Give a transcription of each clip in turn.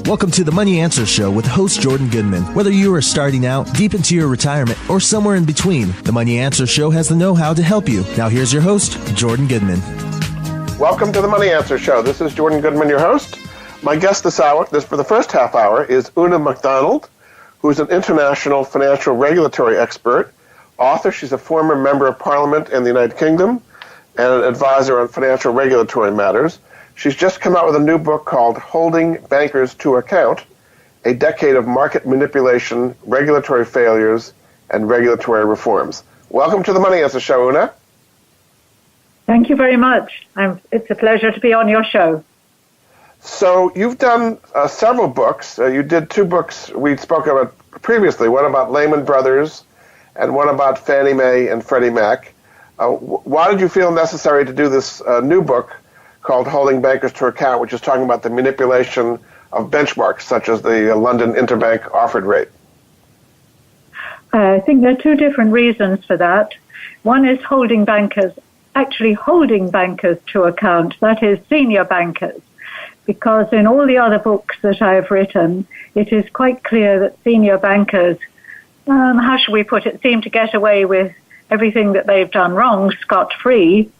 Welcome to the Money Answer Show with host Jordan Goodman. Whether you are starting out, deep into your retirement, or somewhere in between, the Money Answer Show has the know-how to help you. Now here's your host, Jordan Goodman. Welcome to the Money Answer Show. This is Jordan Goodman, your host. My guest this hour, for the first half hour, is Oonagh McDonald, who's an international financial regulatory expert, author. She's a former member of Parliament in the United Kingdom and an advisor on financial regulatory matters. She's just come out with a new book called Holding Bankers to Account, A Decade of Market Manipulation, Regulatory Failures, and Regulatory Reforms. Welcome to the Money Answer Show, Oonagh. Thank you very much. It's a pleasure to be on your show. So you've done several books. You did two books we spoke about previously, one about Lehman Brothers and one about Fannie Mae and Freddie Mac. Why did you feel necessary to do this new book called Holding Bankers to Account, which is talking about the manipulation of benchmarks, such as the London Interbank Offered Rate? I think there are two different reasons for that. One is holding bankers to account, that is senior bankers, because in all the other books that I've written, it is quite clear that senior bankers, how should we put it, seem to get away with everything that they've done wrong scot-free,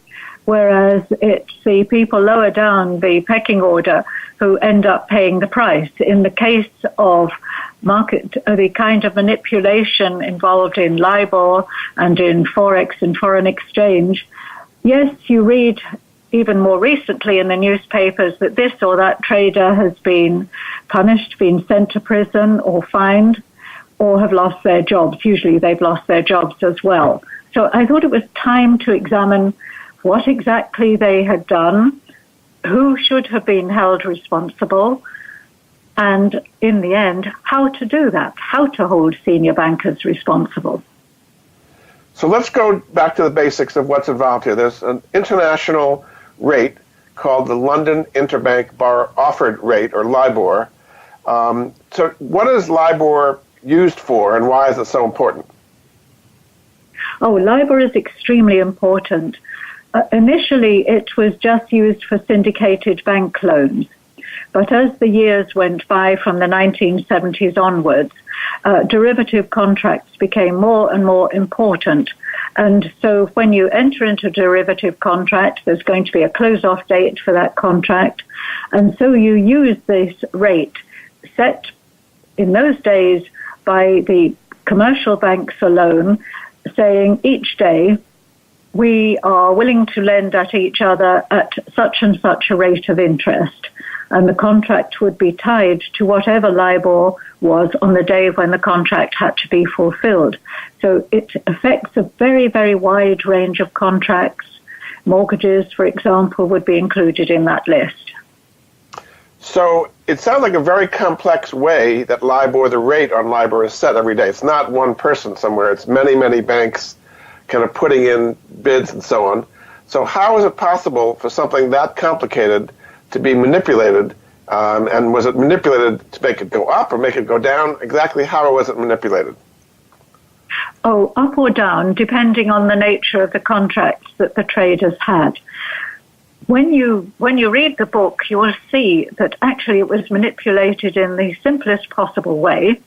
whereas it's the people lower down the pecking order who end up paying the price. In the case of the kind of manipulation involved in LIBOR and in Forex and foreign exchange, yes, you read even more recently in the newspapers that this or that trader has been punished, been sent to prison or fined, or have lost their jobs. Usually they've lost their jobs as well. So I thought it was time to examine what exactly they had done, who should have been held responsible, and in the end, how to do that, how to hold senior bankers responsible. So let's go back to the basics of what's involved here. There's an international rate called the London Interbank Offered Rate, or LIBOR. So what is LIBOR used for, and why is it so important? Oh, LIBOR is extremely important. Initially, it was just used for syndicated bank loans. But as the years went by from the 1970s onwards, derivative contracts became more and more important. And so when you enter into a derivative contract, there's going to be a close-off date for that contract. And so you use this rate set in those days by the commercial banks alone, saying each day, we are willing to lend at each other at such and such a rate of interest. And the contract would be tied to whatever LIBOR was on the day when the contract had to be fulfilled. So it affects a very, very wide range of contracts. Mortgages, for example, would be included in that list. So it sounds like a very complex way that LIBOR, the rate on LIBOR, is set every day. It's not one person somewhere. It's many, many banks kind of putting in bids and so on. So how is it possible for something that complicated to be manipulated? And was it manipulated to make it go up or make it go down? Exactly how was it manipulated? Oh, up or down, depending on the nature of the contracts that the traders had. When you read the book, you will see that actually it was manipulated in the simplest possible way,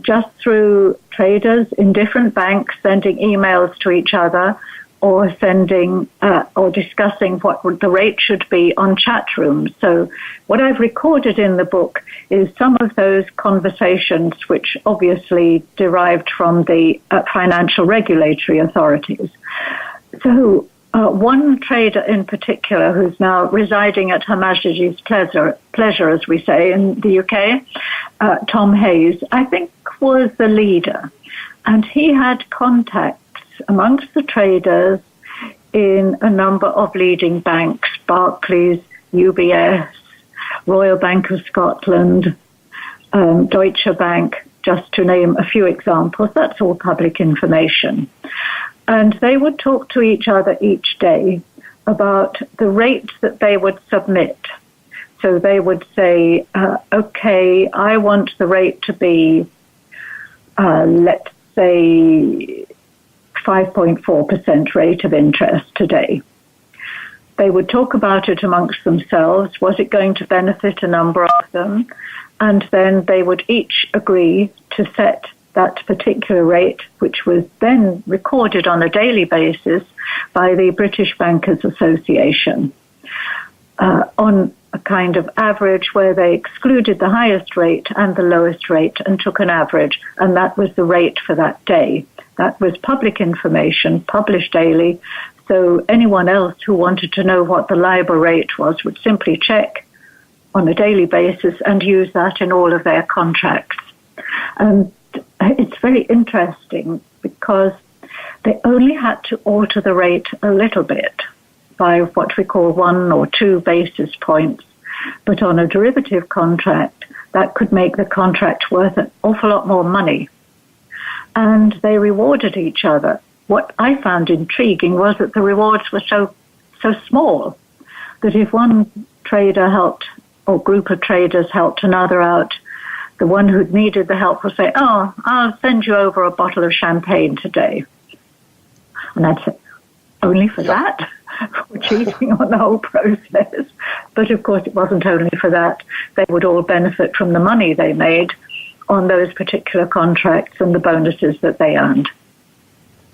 just through traders in different banks sending emails to each other or sending or discussing what the rate should be on chat rooms. So what I've recorded in the book is some of those conversations which obviously derived from the financial regulatory authorities. So one trader in particular, who's now residing at Her Majesty's pleasure, as we say in the UK, Tom Hayes, I think was the leader. And he had contacts amongst the traders in a number of leading banks, Barclays, UBS, Royal Bank of Scotland, Deutsche Bank, just to name a few examples. That's all public information. And they would talk to each other each day about the rates that they would submit. So they would say, okay, I want the rate to be, let's say, 5.4% rate of interest today. They would talk about it amongst themselves. Was it going to benefit a number of them? And then they would each agree to set that particular rate, which was then recorded on a daily basis by the British Bankers Association, on a kind of average where they excluded the highest rate and the lowest rate and took an average, and that was the rate for that day. That was public information, published daily, so anyone else who wanted to know what the LIBOR rate was would simply check on a daily basis and use that in all of their contracts. And it's very interesting because they only had to alter the rate a little bit by what we call 1 or 2 basis points. But on a derivative contract, that could make the contract worth an awful lot more money. And they rewarded each other. What I found intriguing was that the rewards were so small that if one trader helped or group of traders helped another out, the one who needed the help would say, "Oh, I'll send you over a bottle of champagne today." And I'd say, "Only for that?" For cheating on the whole process. But of course it wasn't only for that. They would all benefit from the money they made on those particular contracts and the bonuses that they earned.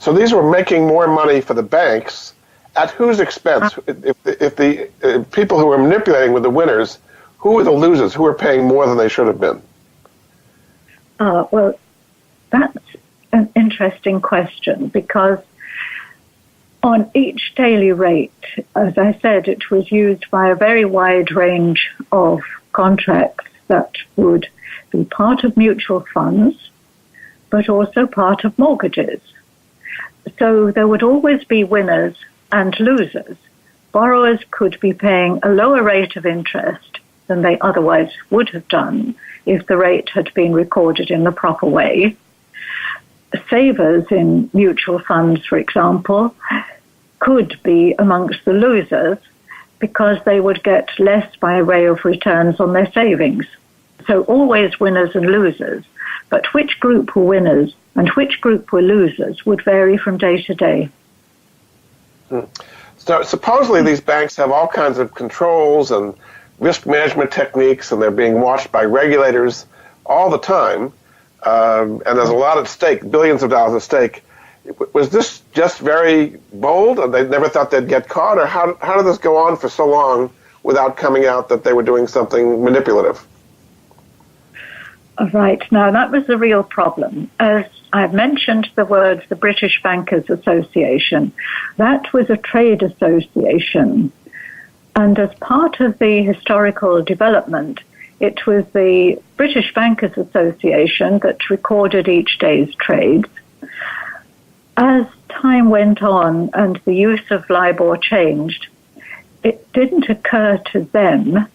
So these were making more money for the banks. At whose expense? If the people who were manipulating were the winners, who were the losers? Who were paying more than they should have been? Well, that's an interesting question because on each daily rate, as I said, it was used by a very wide range of contracts that would be part of mutual funds, but also part of mortgages. So there would always be winners and losers. Borrowers could be paying a lower rate of interest than they otherwise would have done if the rate had been recorded in the proper way. Savers in mutual funds, for example, could be amongst the losers because they would get less by way of returns on their savings. So always winners and losers, but which group were winners and which group were losers would vary from day to day. So supposedly these banks have all kinds of controls and risk management techniques, and they're being watched by regulators all the time, and there's a lot at stake, billions of dollars at stake. Was this just very bold, and they never thought they'd get caught, or how did this go on for so long without coming out that they were doing something manipulative? Right. Now, that was the real problem. As I've mentioned the words, the British Bankers Association, that was a trade association. And as part of the historical development, it was the British Bankers Association that recorded each day's trades. As time went on and the use of LIBOR changed, it didn't occur to them,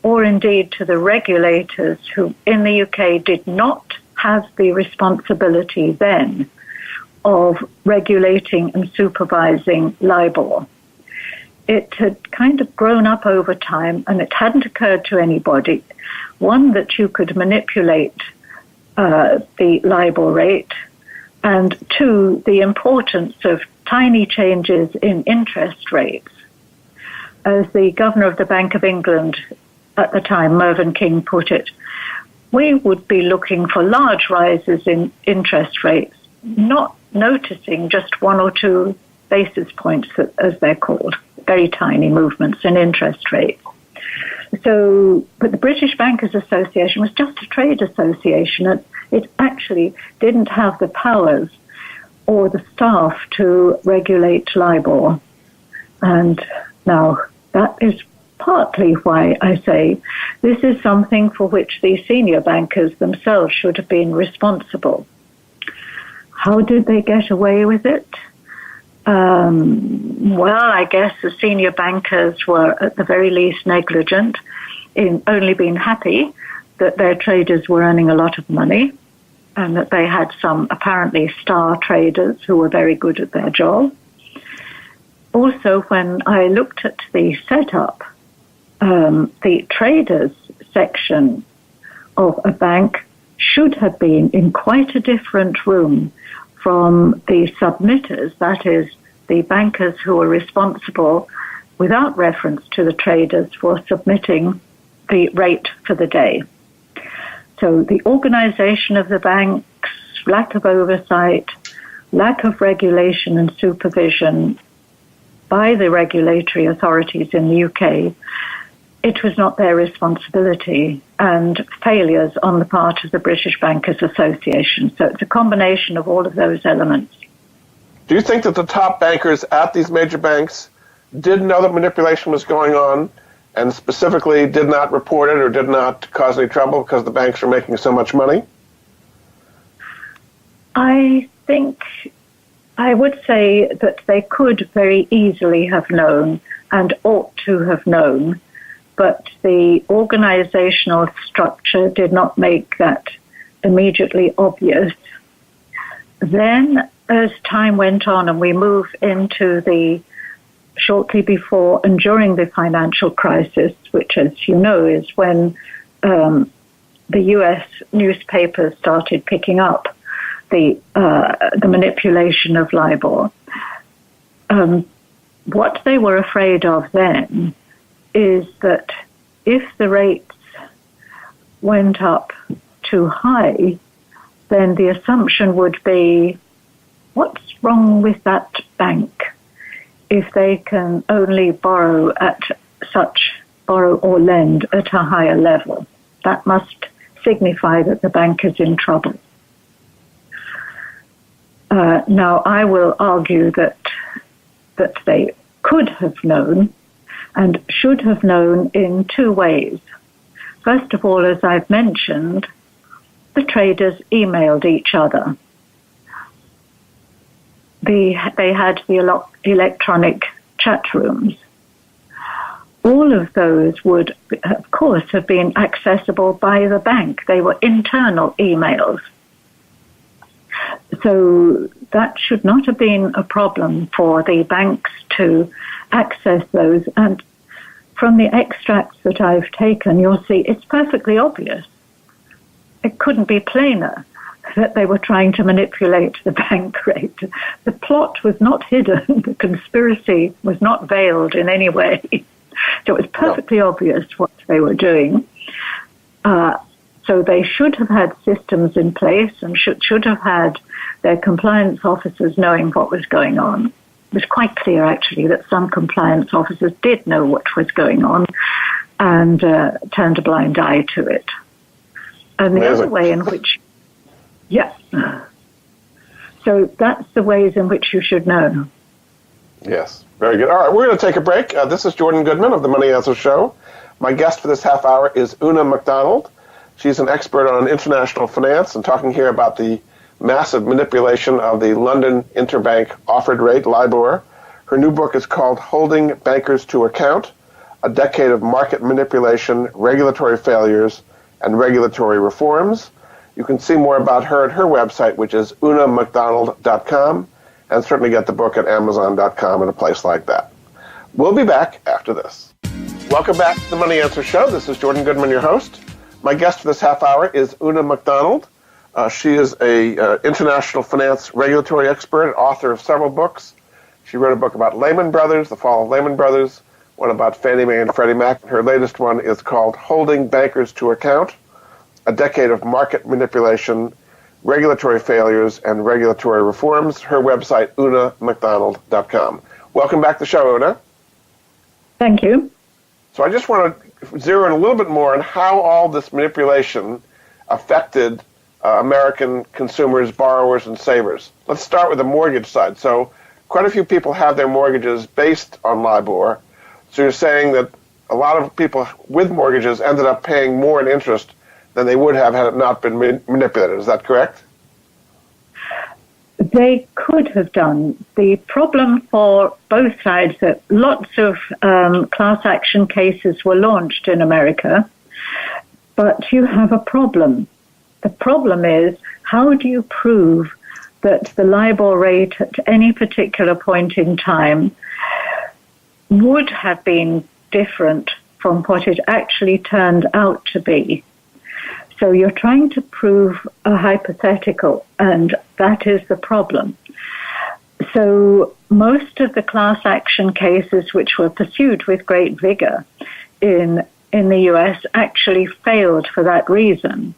or indeed to the regulators who in the UK did not have the responsibility then of regulating and supervising LIBOR. It had kind of grown up over time, and it hadn't occurred to anybody, one, that you could manipulate the LIBOR rate, and two, the importance of tiny changes in interest rates. As the governor of the Bank of England at the time, Mervyn King, put it, we would be looking for large rises in interest rates, not noticing just 1 or 2 basis points, as they're called, very tiny movements in interest rates. So, but the British Bankers Association was just a trade association. It actually didn't have the powers or the staff to regulate LIBOR. And now that is partly why I say this is something for which the senior bankers themselves should have been responsible. How did they get away with it? Well, I guess the senior bankers were at the very least negligent in only being happy that their traders were earning a lot of money and that they had some apparently star traders who were very good at their job. Also, when I looked at the setup, the traders section of a bank should have been in quite a different room from the submitters, that is, the bankers who were responsible without reference to the traders for submitting the rate for the day. So the organization of the banks, lack of oversight, lack of regulation and supervision by the regulatory authorities in the UK, it was not their responsibility, and failures on the part of the British Bankers Association. So it's a combination of all of those elements. Do you think that the top bankers at these major banks did know that manipulation was going on and specifically did not report it or did not cause any trouble because the banks were making so much money? I would say that they could very easily have known and ought to have known, but the organizational structure did not make that immediately obvious. Then, as time went on and we moved into the shortly before and during the financial crisis, which, as you know, is when the U.S. newspapers started picking up the manipulation of LIBOR. What they were afraid of then is that if the rates went up too high, then the assumption would be, what's wrong with that bank if they can only borrow or lend at a higher level? That must signify that the bank is in trouble. Now, I will argue that they could have known and should have known in two ways. First of all, as I've mentioned, the traders emailed each other. They had the electronic chat rooms. All of those would, of course, have been accessible by the bank. They were internal emails. So that should not have been a problem for the banks to access those. And from the extracts that I've taken, you'll see it's perfectly obvious. It couldn't be plainer that they were trying to manipulate the bank rate. The plot was not hidden. The conspiracy was not veiled in any way. So it was perfectly obvious what they were doing. So they should have had systems in place and should have had their compliance officers knowing what was going on. It was quite clear, actually, that some compliance officers did know what was going on and turned a blind eye to it. And the other way in which, so that's the ways in which you should know. Yes, very good. All right, we're going to take a break. This is Jordan Goodman of the Money Answer Show. My guest for this half hour is Oonagh McDonald. She's an expert on international finance and talking here about the massive manipulation of the London interbank offered rate, LIBOR. Her new book is called Holding Bankers to Account, A Decade of Market Manipulation, Regulatory Failures, and Regulatory Reforms. You can see more about her at her website, which is OonaghMcDonald.com, and certainly get the book at Amazon.com and a place like that. We'll be back after this. Welcome back to the Money Answer Show. This is Jordan Goodman, your host. My guest for this half hour is Oonagh McDonald. She is an international finance regulatory expert and author of several books. She wrote a book about Lehman Brothers, the fall of Lehman Brothers, one about Fannie Mae and Freddie Mac. Her latest one is called Holding Bankers to Account, A Decade of Market Manipulation, Regulatory Failures, and Regulatory Reforms. Her website, OonaghMcDonald.com. Welcome back to the show, Oonagh. Thank you. So I just want to zero in a little bit more on how all this manipulation affected American consumers, borrowers, and savers. Let's start with the mortgage side. So quite a few people have their mortgages based on LIBOR. So you're saying that a lot of people with mortgages ended up paying more in interest than they would have had it not been manipulated. Is that correct? They could have done. The problem for both sides that lots of class action cases were launched in America, but you have a problem. The problem is, how do you prove that the LIBOR rate at any particular point in time would have been different from what it actually turned out to be? So you're trying to prove a hypothetical, and that is the problem. So most of the class action cases which were pursued with great vigor in the US actually failed for that reason.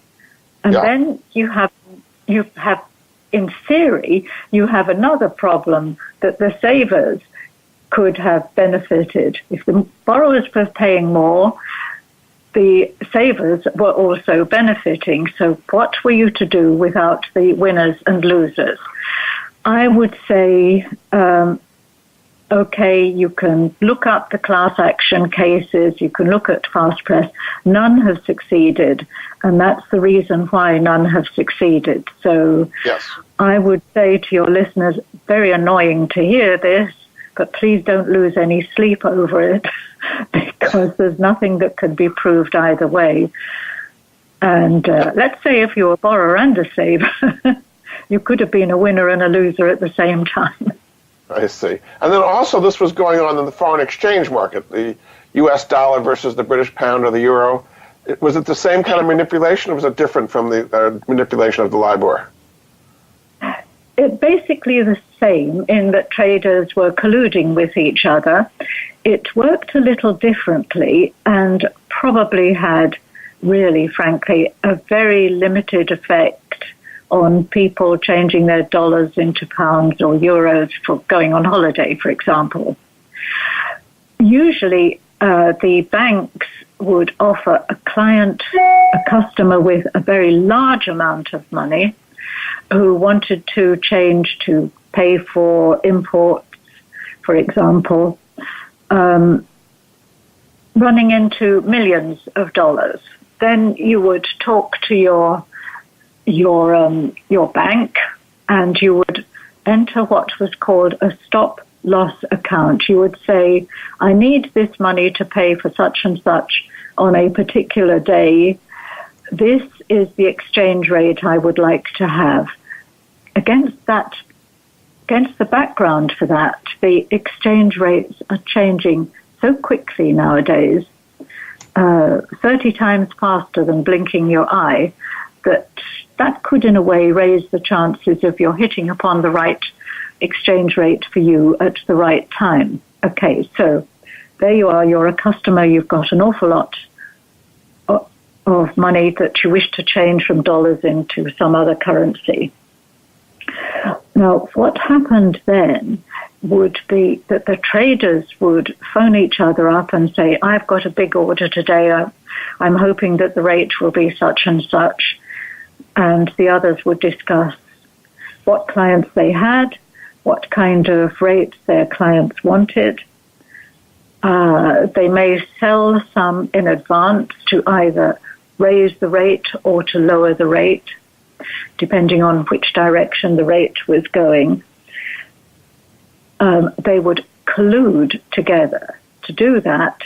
And then you have, in theory, you have another problem that the savers could have benefited. If the borrowers were paying more, the savers were also benefiting. So what were you to do without the winners and losers? I would say, okay, you can look up the class action cases, you can look at fast press. None have succeeded, and that's the reason why none have succeeded. So I would say to your listeners, very annoying to hear this, but please don't lose any sleep over it because there's nothing that can be proved either way. And let's say if you're a borrower and a saver, you could have been a winner and a loser at the same time. I see. And then also this was going on in the foreign exchange market, the U.S. dollar versus the British pound or the euro. Was it the same kind of manipulation, or was it different from the manipulation of the LIBOR? It basically the same in that traders were colluding with each other. It worked a little differently and probably had really, frankly, a very limited effect on people changing their dollars into pounds or euros for going on holiday, for example. Usually, the banks would offer a customer with a very large amount of money who wanted to change to pay for imports, for example, running into millions of dollars. Then you would talk to your bank, and you would enter what was called a stop loss account. You would say, I need this money to pay for such and such on a particular day. This is the exchange rate I would like to have. Against the background for that, the exchange rates are changing so quickly nowadays, 30 times faster than blinking your eye, that could in a way raise the chances of your hitting upon the right exchange rate for you at the right time. Okay, so there you are, you're a customer, you've got an awful lot of money that you wish to change from dollars into some other currency. Now, what happened then would be that the traders would phone each other up and say, I've got a big order today, I'm hoping that the rate will be such and such. And the others would discuss what clients they had, what kind of rates their clients wanted. They may sell some in advance to either raise the rate or to lower the rate, depending on which direction the rate was going. They would collude together to do that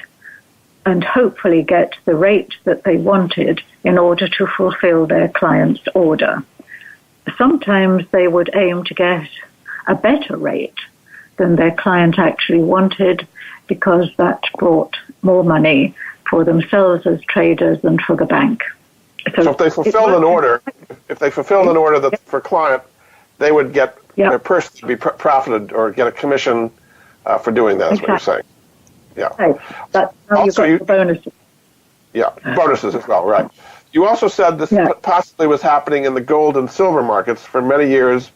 and hopefully get the rate that they wanted in order to fulfill their client's order. Sometimes they would aim to get a better rate than their client actually wanted because that brought more money for themselves as traders and for the bank. So if they fulfilled an order, that for client, they would get their person to be profited or get a commission for doing that, is what you're saying. Yeah. Right. That's how also, you got the bonuses. Yeah, bonuses as well, right. You also said this possibly was happening in the gold and silver markets. For many years,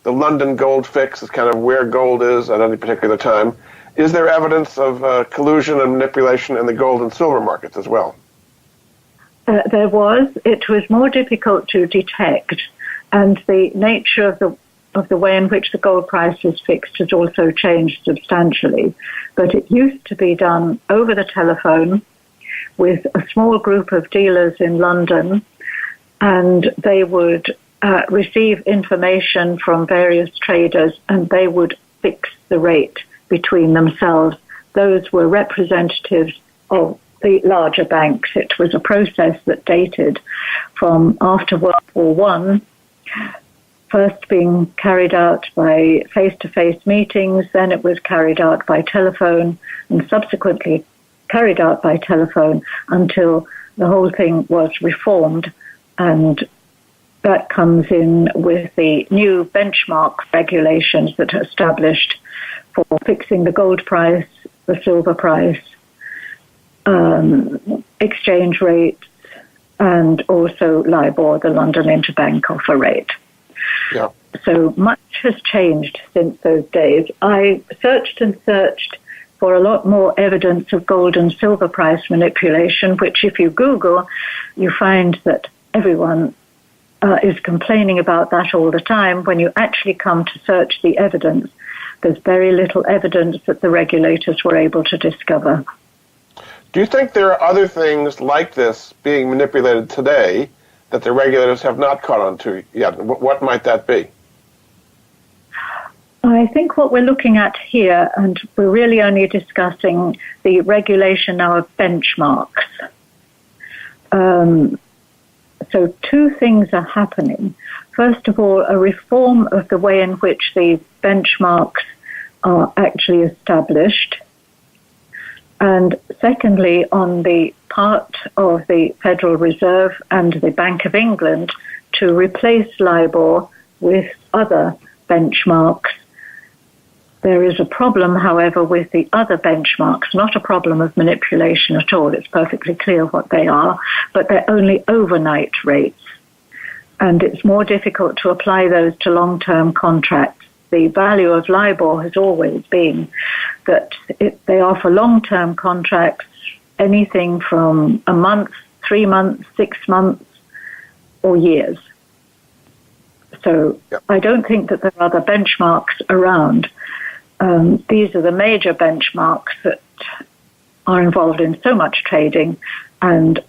the London gold fix is kind of where gold is at any particular time. Is there evidence of collusion and manipulation in the gold and silver markets as well? There was. It was more difficult to detect, and the nature of the way in which the gold price is fixed has also changed substantially. But it used to be done over the telephone with a small group of dealers in London, and they would receive information from various traders, and they would fix the rate between themselves. Those were representatives of the larger banks. It was a process that dated from after World War I, first being carried out by face-to-face meetings, then it was carried out by telephone, and subsequently carried out by telephone until the whole thing was reformed and that comes in with the new benchmark regulations that are established for fixing the gold price, the silver price, exchange rates, and also LIBOR, the London Interbank Offer Rate. Yeah. So much has changed since those days. I searched and searched for a lot more evidence of gold and silver price manipulation, which if you Google, you find that everyone is complaining about that all the time. When you actually come to search the evidence, there's very little evidence that the regulators were able to discover. Do you think there are other things like this being manipulated today that the regulators have not caught on to yet? What might that be? I think what we're looking at here, and we're really only discussing the regulation now of benchmarks. So two things are happening. First of all, a reform of the way in which the benchmarks are actually established. And secondly, on the part of the Federal Reserve and the Bank of England to replace LIBOR with other benchmarks. There is a problem, however, with the other benchmarks, not a problem of manipulation at all. It's perfectly clear what they are, but they're only overnight rates. And it's more difficult to apply those to long-term contracts. The value of LIBOR has always been that they offer long-term contracts, anything from a month, 3 months, 6 months, or years. So I don't think that there are other benchmarks around. These are the major benchmarks that are involved in so much trading, and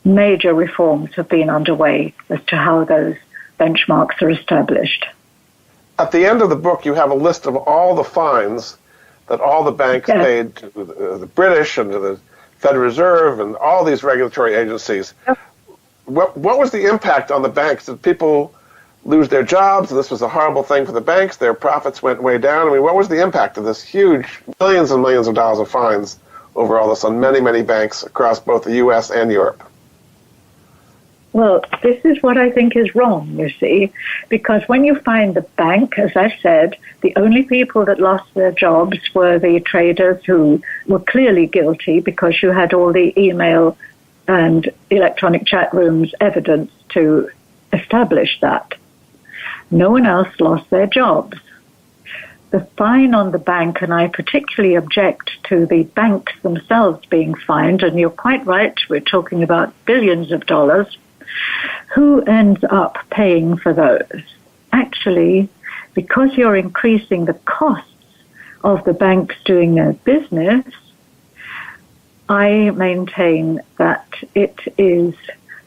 major reforms have been underway as to how those benchmarks are established. At the end of the book, you have a list of all the fines that all the banks paid to the British and to the Federal Reserve and all these regulatory agencies. Yep. What was the impact on the banks? Did people lose their jobs? This was a horrible thing for the banks. Their profits went way down. I mean, what was the impact of this huge millions and millions of dollars of fines over all this on many, many banks across both the U.S. and Europe? Well, this is what I think is wrong, you see, because when you find the bank, as I said, the only people that lost their jobs were the traders who were clearly guilty because you had all the email and electronic chat rooms evidence to establish that. No one else lost their jobs. The fine on the bank, and I particularly object to the banks themselves being fined, and you're quite right, we're talking about billions of dollars. Who ends up paying for those? Actually, because you're increasing the costs of the banks doing their business, I maintain that it is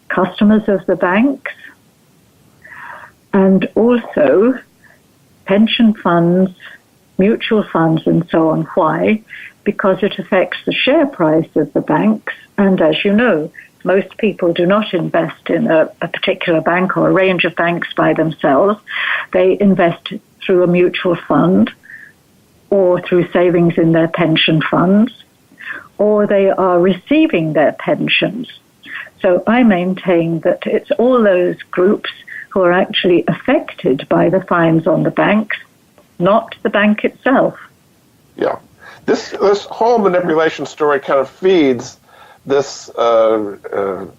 customers of the banks and also pension funds, mutual funds, and so on. Why? Because it affects the share price of the banks, and as you know, most people do not invest in a particular bank or a range of banks by themselves. They invest through a mutual fund or through savings in their pension funds, or they are receiving their pensions. So I maintain that it's all those groups who are actually affected by the fines on the banks, not the bank itself. Yeah. This whole manipulation story kind of feeds this narrative,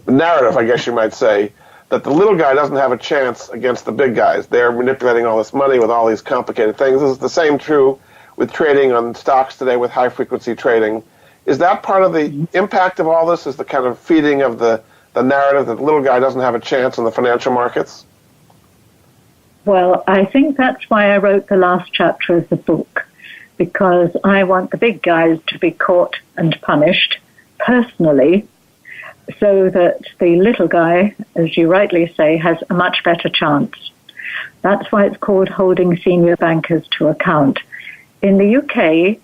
I guess you might say, that the little guy doesn't have a chance against the big guys. They're manipulating all this money with all these complicated things. This is the same true with trading on stocks today with high-frequency trading. Is that part of the impact of all this, is the kind of feeding of the narrative that the little guy doesn't have a chance in the financial markets? Well, I think that's why I wrote the last chapter of the book, because I want the big guys to be caught and punished personally, so that the little guy, as you rightly say, has a much better chance. That's why it's called holding senior bankers to account. In the UK,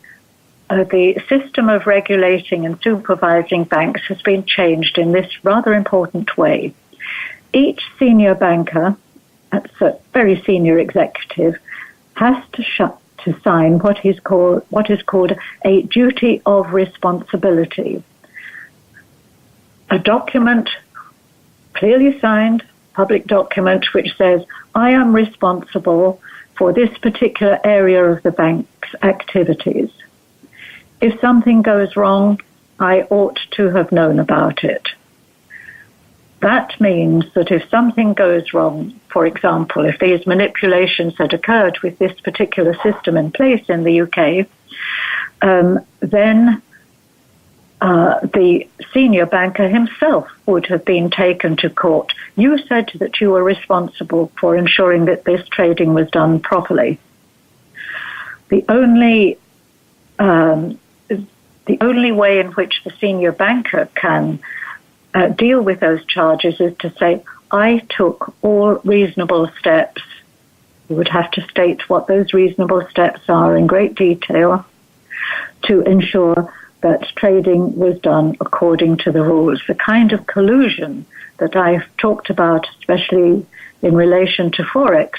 the system of regulating and supervising banks has been changed in this rather important way. Each senior banker, that's a very senior executive, has to sign what is called a duty of responsibility. A document clearly signed public document which says, I am responsible for this particular area of the bank's activities. If something goes wrong, I ought to have known about it. That means that if something goes wrong, for example, if these manipulations had occurred with this particular system in place in the UK, then the senior banker himself would have been taken to court. You said that you were responsible for ensuring that this trading was done properly. The only way in which the senior banker can deal with those charges is to say, I took all reasonable steps. You would have to state what those reasonable steps are in great detail to ensure that trading was done according to the rules. The kind of collusion that I've talked about, especially in relation to Forex,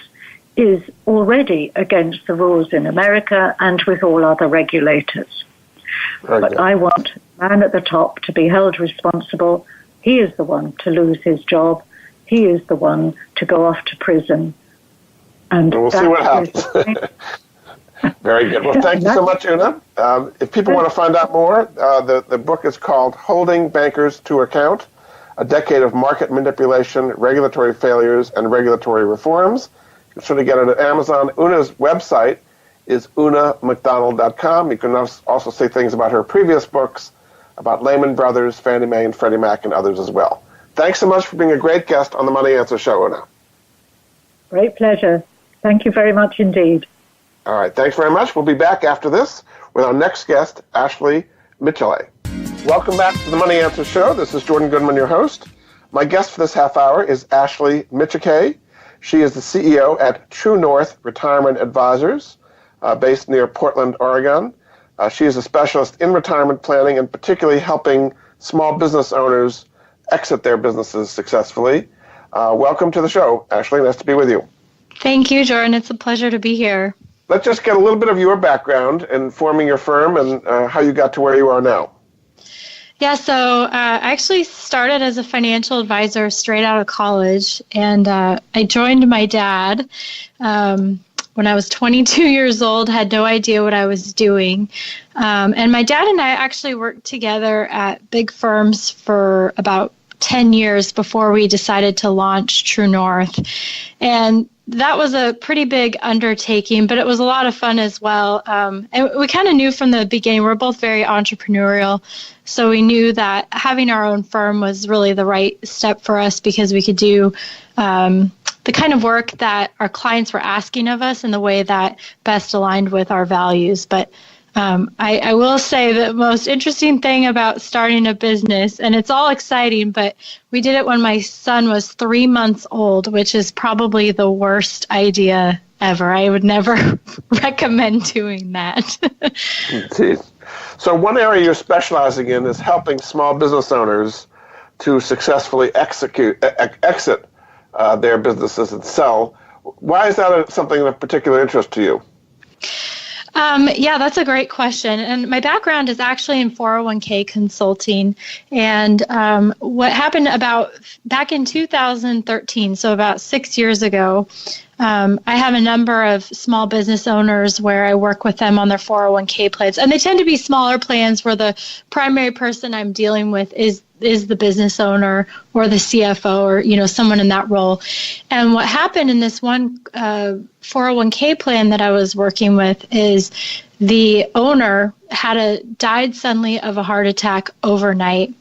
is already against the rules in America and with all other regulators. But I want the man at the top to be held responsible. He is the one to lose his job. He is the one to go off to prison. And we'll see what happens. Very good. Well, thank you so much, Oonagh. If people want to find out more, the book is called Holding Bankers to Account, A Decade of Market Manipulation, Regulatory Failures, and Regulatory Reforms. You can sort of get it at Amazon. Oonagh's website is OonaghMcDonald.com. You can also see things about her previous books, about Lehman Brothers, Fannie Mae, and Freddie Mac, and others as well. Thanks so much for being a great guest on the Money Answer Show, Oonagh. Great pleasure. Thank you very much indeed. All right, thanks very much. We'll be back after this with our next guest, Ashley Micciche. Welcome back to the Money Answer Show. This is Jordan Goodman, your host. My guest for this half hour is Ashley Micciche. She is the CEO at True North Retirement Advisors, based near Portland, Oregon. She is a specialist in retirement planning and particularly helping small business owners exit their businesses successfully. Welcome to the show, Ashley. Nice to be with you. Thank you, Jordan. It's a pleasure to be here. Let's just get a little bit of your background in forming your firm and how you got to where you are now. Yeah, so I actually started as a financial advisor straight out of college, and I joined my dad when I was 22 years old, had no idea what I was doing. And my dad and I actually worked together at big firms for about 10 years before we decided to launch True North. And that was a pretty big undertaking, but it was a lot of fun as well. And we kind of knew from the beginning, we're both very entrepreneurial, so we knew that having our own firm was really the right step for us because we could do the kind of work that our clients were asking of us in the way that best aligned with our values. But I will say the most interesting thing about starting a business, and it's all exciting, but we did it when my son was 3 months old, which is probably the worst idea ever. I would never recommend doing that. Indeed. So one area you're specializing in is helping small business owners to successfully exit their businesses and sell. Why is that something of particular interest to you? Yeah, that's a great question. And my background is actually in 401k consulting. And what happened back in 2013, so about 6 years ago, I have a number of small business owners where I work with them on their 401k plans. And they tend to be smaller plans where the primary person I'm dealing with is the business owner or the CFO or, someone in that role. And what happened in this one 401k plan that I was working with is the owner died suddenly of a heart attack overnight.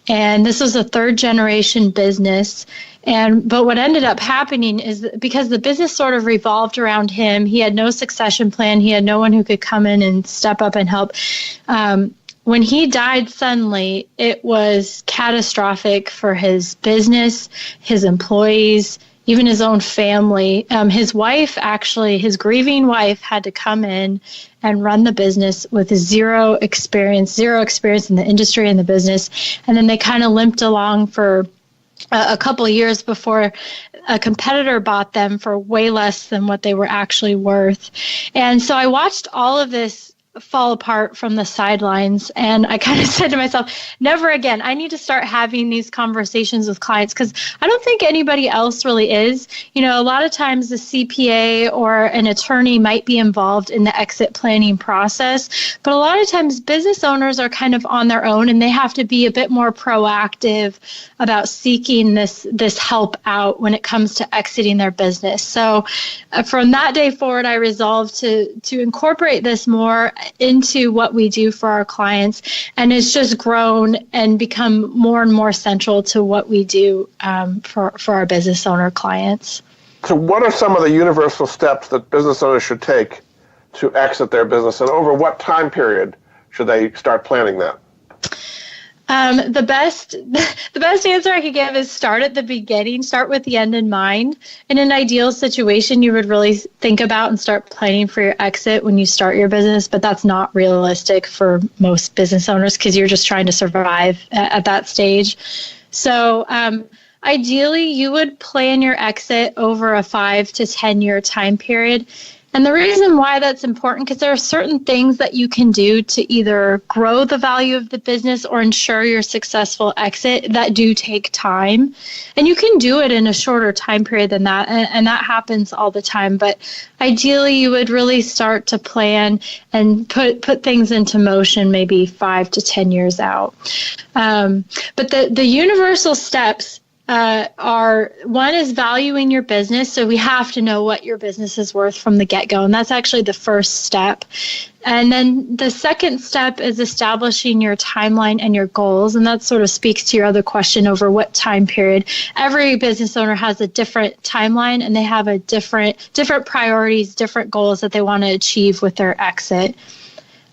And this was a third generation business. But what ended up happening is that because the business sort of revolved around him, he had no succession plan. He had no one who could come in and step up and help. When he died suddenly, it was catastrophic for his business, his employees, even his own family. His wife, actually, his grieving wife, had to come in and run the business with zero experience in the industry and the business. And then they kind of limped along for a couple of years before a competitor bought them for way less than what they were actually worth. And so I watched all of this fall apart from the sidelines. And I kind of said to myself, never again. I need to start having these conversations with clients because I don't think anybody else really is. A lot of times the CPA or an attorney might be involved in the exit planning process, but a lot of times business owners are kind of on their own and they have to be a bit more proactive about seeking this help out when it comes to exiting their business. So from that day forward, I resolved to incorporate this more into what we do for our clients, and it's just grown and become more and more central to what we do for our business owner clients. So what are some of the universal steps that business owners should take to exit their business, and over what time period should they start planning that? The best answer I could give is start at the beginning, start with the end in mind. In an ideal situation, you would really think about and start planning for your exit when you start your business, but that's not realistic for most business owners because you're just trying to survive at that stage. So ideally, you would plan your exit over a 5 to 10 year time period. And the reason why that's important, because there are certain things that you can do to either grow the value of the business or ensure your successful exit that do take time. And you can do it in a shorter time period than that, and that happens all the time. But ideally, you would really start to plan and put things into motion maybe 5 to 10 years out. But the universal steps are, one is valuing your business. So we have to know what your business is worth from the get-go. And that's actually the first step. And then the second step is establishing your timeline and your goals. And that sort of speaks to your other question over what time period. Every business owner has a different timeline and they have a different priorities, different goals that they want to achieve with their exit.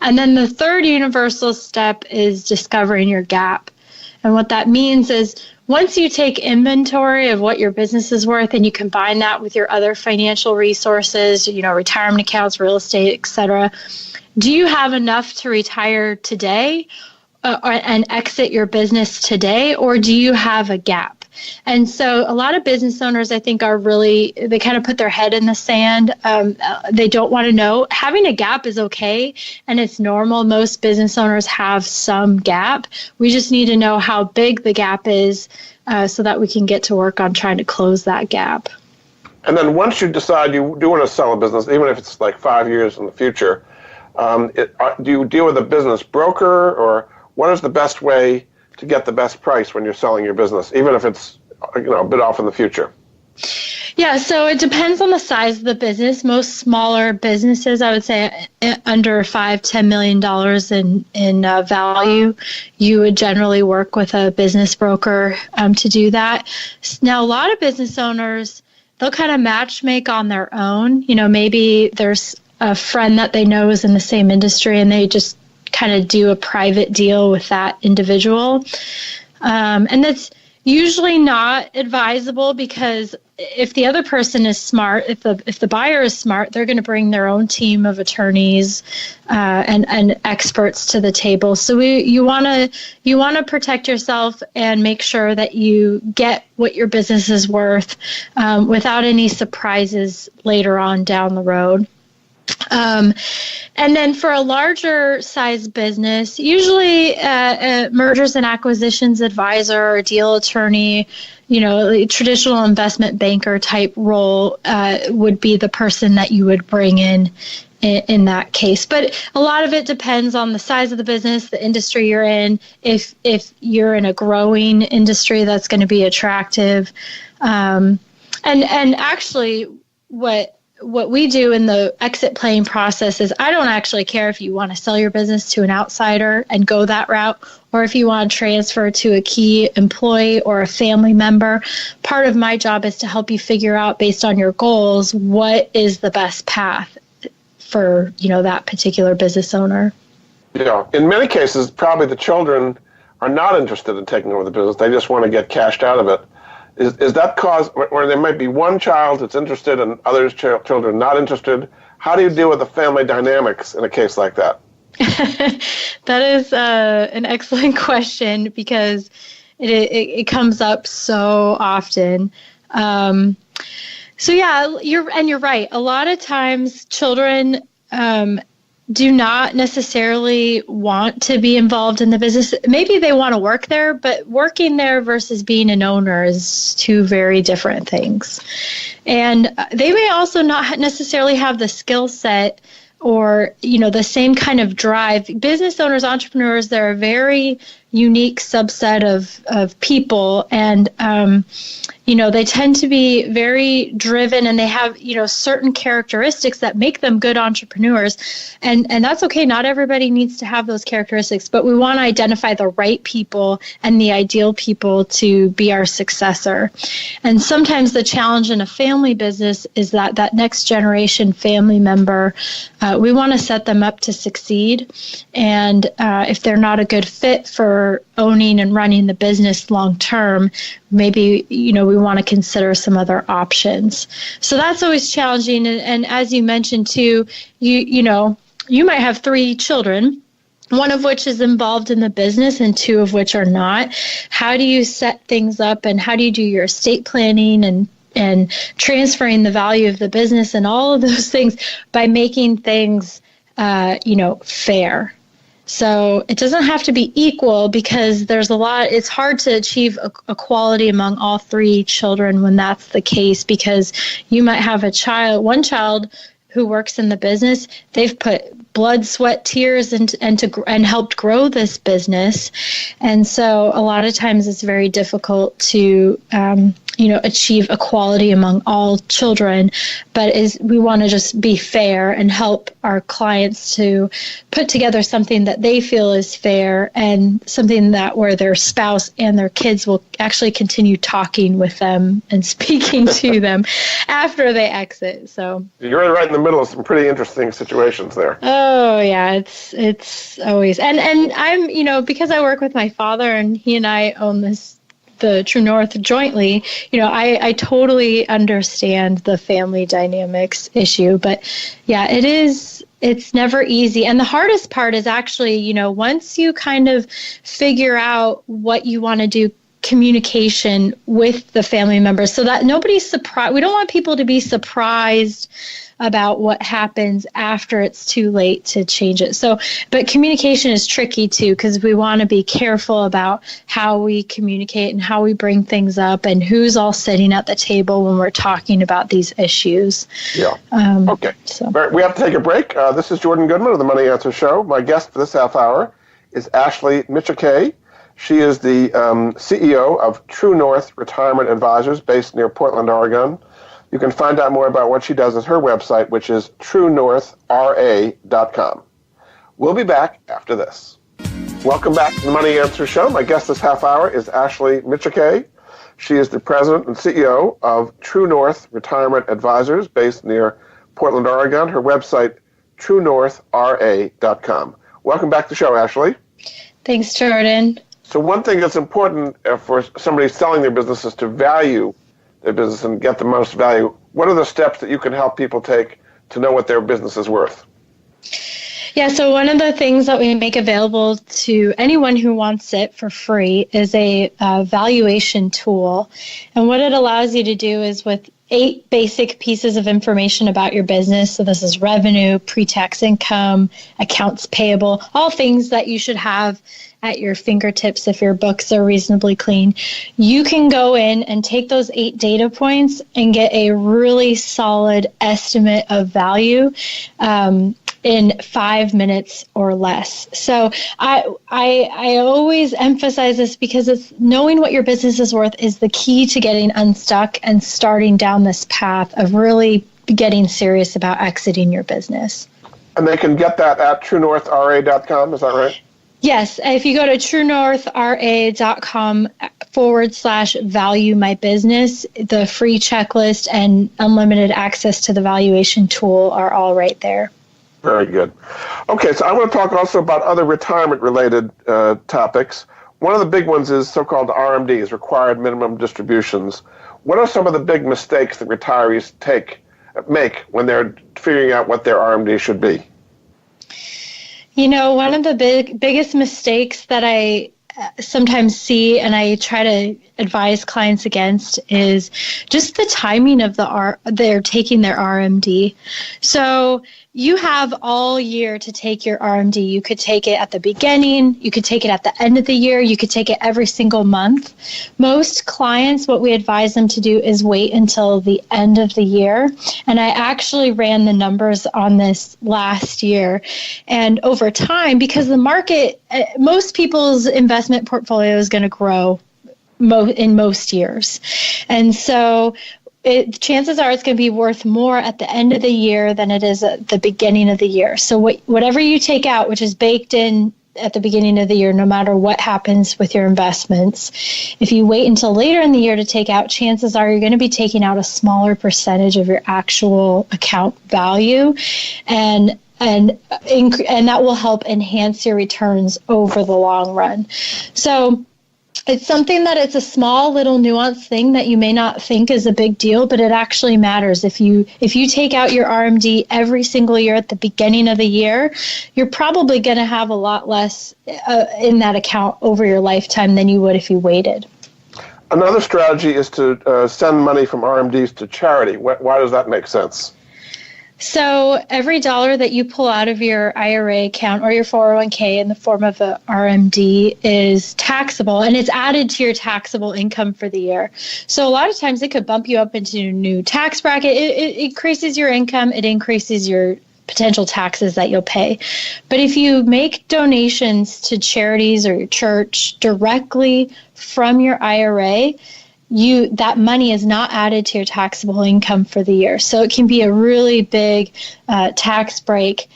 And then the third universal step is discovering your gap. And what that means is once you take inventory of what your business is worth and you combine that with your other financial resources, retirement accounts, real estate, et cetera, do you have enough to retire today and exit your business today, or do you have a gap? And so a lot of business owners, I think, they kind of put their head in the sand. They don't want to know. Having a gap is okay, and it's normal. Most business owners have some gap. We just need to know how big the gap is so that we can get to work on trying to close that gap. And then once you decide you do want to sell a business, even if it's like 5 years in the future, do you deal with a business broker, or what is the best way to get the best price when you're selling your business, even if it's a bit off in the future? Yeah, so it depends on the size of the business. Most smaller businesses, I would say under $5-10 million in value, you would generally work with a business broker to do that. Now, a lot of business owners, they'll kind of matchmake on their own. Maybe there's a friend that they know is in the same industry and they just kind of do a private deal with that individual. And that's usually not advisable because if the other person is smart, if the buyer is smart, they're going to bring their own team of attorneys and experts to the table. So you want to protect yourself and make sure that you get what your business is worth without any surprises later on down the road. And then for a larger size business, usually mergers and acquisitions advisor or deal attorney, traditional investment banker type role would be the person that you would bring in that case. But a lot of it depends on the size of the business, the industry you're in. If you're in a growing industry, that's going to be attractive. And actually, what we do in the exit planning process is I don't actually care if you want to sell your business to an outsider and go that route, or if you want to transfer to a key employee or a family member. Part of my job is to help you figure out, based on your goals, what is the best path for that particular business owner. Yeah, in many cases, probably the children are not interested in taking over the business. They just want to get cashed out of it. Is that cause where there might be one child that's interested and others children not interested? How do you deal with the family dynamics in a case like that? That is an excellent question because it comes up so often. So yeah, you're right. A lot of times children do not necessarily want to be involved in the business. Maybe they want to work there, but working there versus being an owner is two very different things. And they may also not necessarily have the skill set or, the same kind of drive. Business owners, entrepreneurs, they're a very unique subset of people. And, they tend to be very driven, and they have, certain characteristics that make them good entrepreneurs. And that's okay. Not everybody needs to have those characteristics, but we want to identify the right people and the ideal people to be our successor. And sometimes the challenge in a family business is that next generation family member, we want to set them up to succeed. And if they're not a good fit for owning and running the business long term, maybe, we want to consider some other options. So that's always challenging. And as you mentioned too, you might have 3 children, one of which is involved in the business and 2 of which are not. How do you set things up, and how do you do your estate planning and transferring the value of the business and all of those things by making things, fair? So it doesn't have to be equal, because it's hard to achieve equality among all 3 children when that's the case, because you might have one child who works in the business. They've put blood, sweat, tears and helped grow this business. And so a lot of times it's very difficult to, achieve equality among all children, but we want to just be fair and help our clients to put together something that they feel is fair, and something where their spouse and their kids will actually continue talking with them and speaking to them after they exit. So you're right in the middle of some pretty interesting situations there. Oh yeah, it's always, and I'm, because I work with my father and he and I own the True North jointly, I totally understand the family dynamics issue. But yeah, it's never easy. And the hardest part is actually, once you kind of figure out what you want to do, communication with the family members, so that nobody's surprised. We don't want people to be surprised about what happens after it's too late to change it. So, but communication is tricky too, because we want to be careful about how we communicate and how we bring things up and who's all sitting at the table when we're talking about these issues. Yeah. Okay. So we have to take a break. This is Jordan Goodman of the Money Answer Show. My guest for this half hour is Ashley Micciche. She is the CEO of True North Retirement Advisors based near Portland, Oregon. You can find out more about what she does at her website, which is truenorthra.com. We'll be back after this. Welcome back to the Money Answer Show. My guest this half hour is Ashley Micciche. She is the president and CEO of True North Retirement Advisors based near Portland, Oregon. Her website, truenorthra.com. Welcome back to the show, Ashley. Thanks, Jordan. So one thing that's important for somebody selling their business is to value their business and get the most value. What are the steps that you can help people take to know what their business is worth? Yeah, so one of the things that we make available to anyone who wants it for free is a valuation tool. And what it allows you to do is, with 8 basic pieces of information about your business. So this is revenue, pre-tax income, accounts payable, all things that you should have at your fingertips if your books are reasonably clean. You can go in and take those 8 data points and get a really solid estimate of value in 5 minutes or less. So I always emphasize this, because it's knowing what your business is worth is the key to getting unstuck and starting down this path of really getting serious about exiting your business. And they can get that at truenorthra.com, is that right? Yes, if you go to truenorthra.com/value my business, the free checklist and unlimited access to the valuation tool are all right there. Very good. Okay, so I want to talk also about other retirement-related topics. One of the big ones is so-called RMDs, required minimum distributions. What are some of the big mistakes that retirees make when they're figuring out what their RMD should be? One of the biggest mistakes that I sometimes see, and I try to advise clients against is just the timing of they're taking their RMD. So you have all year to take your RMD. You could take it at the beginning, you could take it at the end of the year, you could take it every single month. Most clients, what we advise them to do is wait until the end of the year. And I actually ran the numbers on this last year. And over time, because the market, most people's investment portfolio is going to grow in most years. And so chances are it's going to be worth more at the end of the year than it is at the beginning of the year. So whatever you take out, which is baked in at the beginning of the year, no matter what happens with your investments, if you wait until later in the year to take out, chances are you're going to be taking out a smaller percentage of your actual account value, and that will help enhance your returns over the long run. So it's something that it's a small little nuanced thing that you may not think is a big deal, but it actually matters. If you take out your RMD every single year at the beginning of the year, you're probably going to have a lot less in that account over your lifetime than you would if you waited. Another strategy is to send money from RMDs to charity. Why does that make sense? So every dollar that you pull out of your IRA account or your 401k in the form of a RMD is taxable, and it's added to your taxable income for the year. So a lot of times it could bump you up into a new tax bracket. It increases your income. It increases your potential taxes that you'll pay. But if you make donations to charities or your church directly from your IRA, that money is not added to your taxable income for the year. So it can be a really big tax break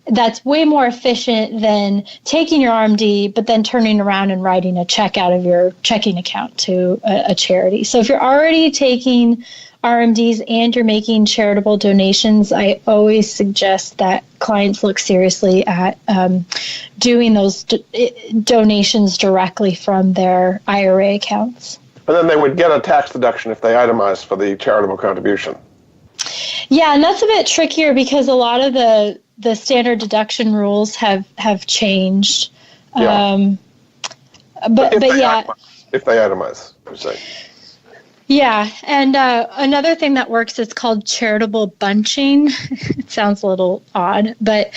that's way more efficient than taking your RMD, but then turning around and writing a check out of your checking account to a charity. So if you're already taking RMDs and you're making charitable donations, I always suggest that clients look seriously at doing those donations directly from their IRA accounts. And then they would get a tax deduction if they itemize for the charitable contribution. Yeah, and that's a bit trickier because a lot of the standard deduction rules have changed. Yeah. But yeah. If they itemize, per se. Yeah, and another thing that works is called charitable bunching. It sounds a little odd, but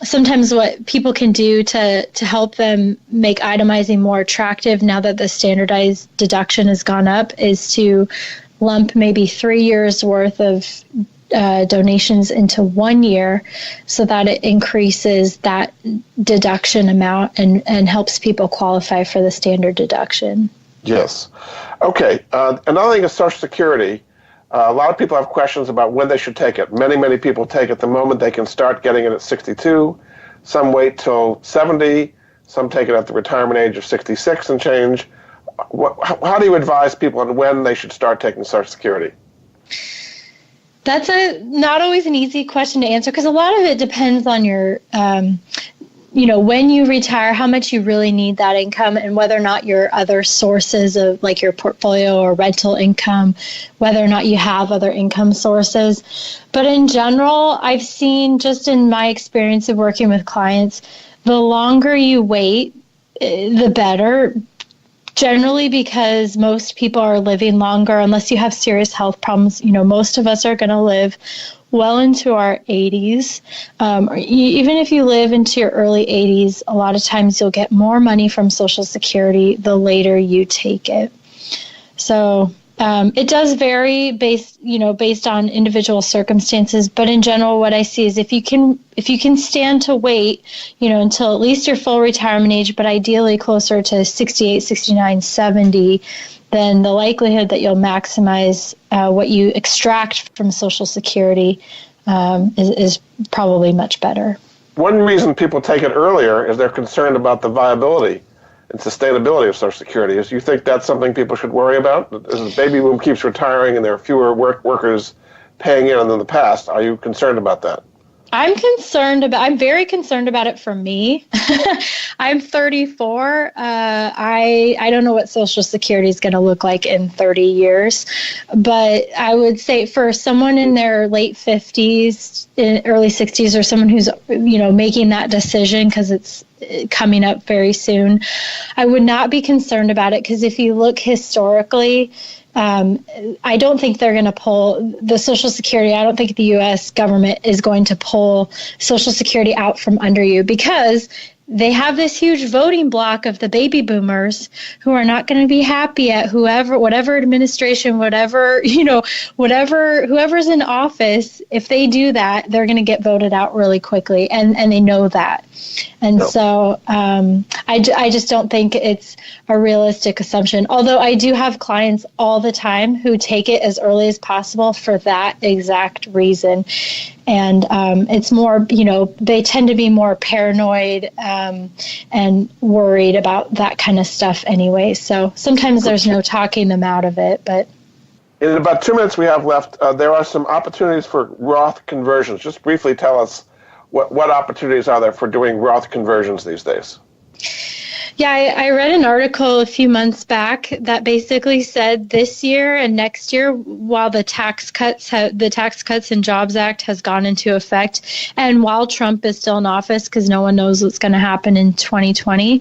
sometimes what people can do to help them make itemizing more attractive now that the standardized deduction has gone up is to lump maybe 3 years worth of donations into 1 year so that it increases that deduction amount and helps people qualify for the standard deduction. Yes. Okay. Another thing is Social Security. A lot of people have questions about when they should take it. Many people take it the moment they can start getting it at 62. Some wait till 70. Some take it at the retirement age of 66 and change. How do you advise people on when they should start taking Social Security? That's not always an easy question to answer because a lot of it depends on your when you retire, how much you really need that income and whether or not your other sources of like your portfolio or rental income, whether or not you have other income sources. But in general, I've seen just in my experience of working with clients, the longer you wait, the better. Generally, because most people are living longer, unless you have serious health problems, most of us are going to live well into our 80s. Even if you live into your early 80s, a lot of times you'll get more money from Social Security the later you take it. So it does vary based on individual circumstances, but in general, what I see is if you can stand to wait, until at least your full retirement age, but ideally closer to 68, 69, 70, then the likelihood that you'll maximize what you extract from Social Security is probably much better. One reason people take it earlier is they're concerned about the viability and sustainability of Social Security. Do you think that's something people should worry about? As the baby boom keeps retiring and there are fewer workers paying in than the past, are you concerned about that? I'm very concerned about it for me. I'm 34. I don't know what Social Security is going to look like in 30 years, but I would say for someone in their late 50s, early 60s, or someone who's, making that decision because it's coming up very soon. I would not be concerned about it because if you look historically, I don't think they're going to pull the Social Security. I don't think the U.S. government is going to pull Social Security out from under you because they have this huge voting block of the baby boomers who are not going to be happy at whatever administration, whoever's in office. If they do that, they're going to get voted out really quickly, and they know that. And so I just don't think it's a realistic assumption, although I do have clients all the time who take it as early as possible for that exact reason. And it's more, they tend to be more paranoid and worried about that kind of stuff anyway. So sometimes there's no talking them out of it. But in about 2 minutes we have left, there are some opportunities for Roth conversions. Just briefly tell us what opportunities are there for doing Roth conversions these days? Yeah, I read an article a few months back that basically said this year and next year, while the Tax Cuts and Jobs Act has gone into effect, and while Trump is still in office because no one knows what's going to happen in 2020,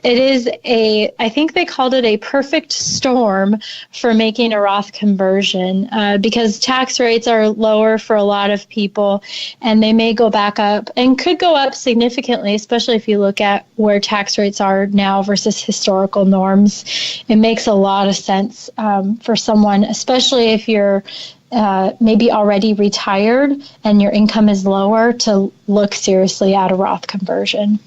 it is I think they called it a perfect storm for making a Roth conversion because tax rates are lower for a lot of people, and they may go back up and could go up significantly, especially if you look at where tax rates are now versus historical norms. It makes a lot of sense for someone, especially if you're maybe already retired and your income is lower, to look seriously at a Roth conversion.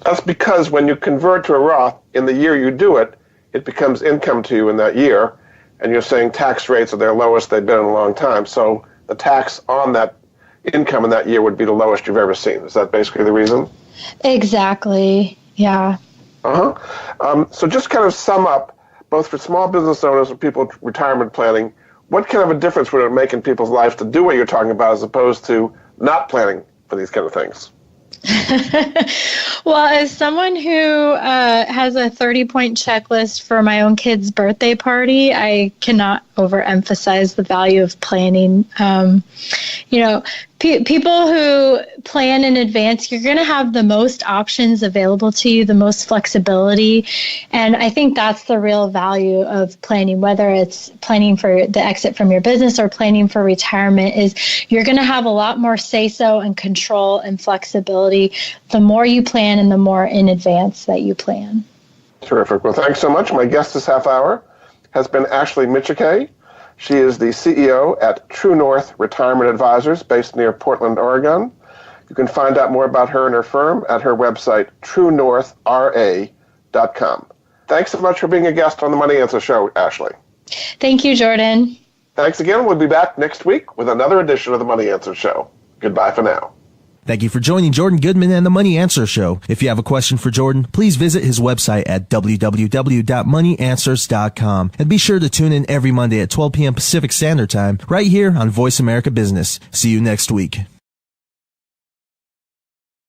That's because when you convert to a Roth, in the year you do it, it becomes income to you in that year, and you're saying tax rates are their lowest they've been in a long time. So the tax on that income in that year would be the lowest you've ever seen. Is that basically the reason? Exactly. Yeah. So just kind of sum up, both for small business owners and people with retirement planning, what kind of a difference would it make in people's lives to do what you're talking about as opposed to not planning for these kind of things? Well, as someone who has a 30-point checklist for my own kid's birthday party, I cannot overemphasize the value of planning. People who plan in advance, you're going to have the most options available to you, the most flexibility. And I think that's the real value of planning, whether it's planning for the exit from your business or planning for retirement, is you're going to have a lot more say-so and control and flexibility the more you plan and the more in advance that you plan. Terrific. Well, thanks so much. My guest this half hour has been Ashley Micciche. She is the CEO at True North Retirement Advisors based near Portland, Oregon. You can find out more about her and her firm at her website, truenorthra.com. Thanks so much for being a guest on the Money Answer Show, Ashley. Thank you, Jordan. Thanks again. We'll be back next week with another edition of the Money Answer Show. Goodbye for now. Thank you for joining Jordan Goodman and the Money Answer Show. If you have a question for Jordan, please visit his website at www.moneyanswers.com. And be sure to tune in every Monday at 12 p.m. Pacific Standard Time right here on Voice America Business. See you next week.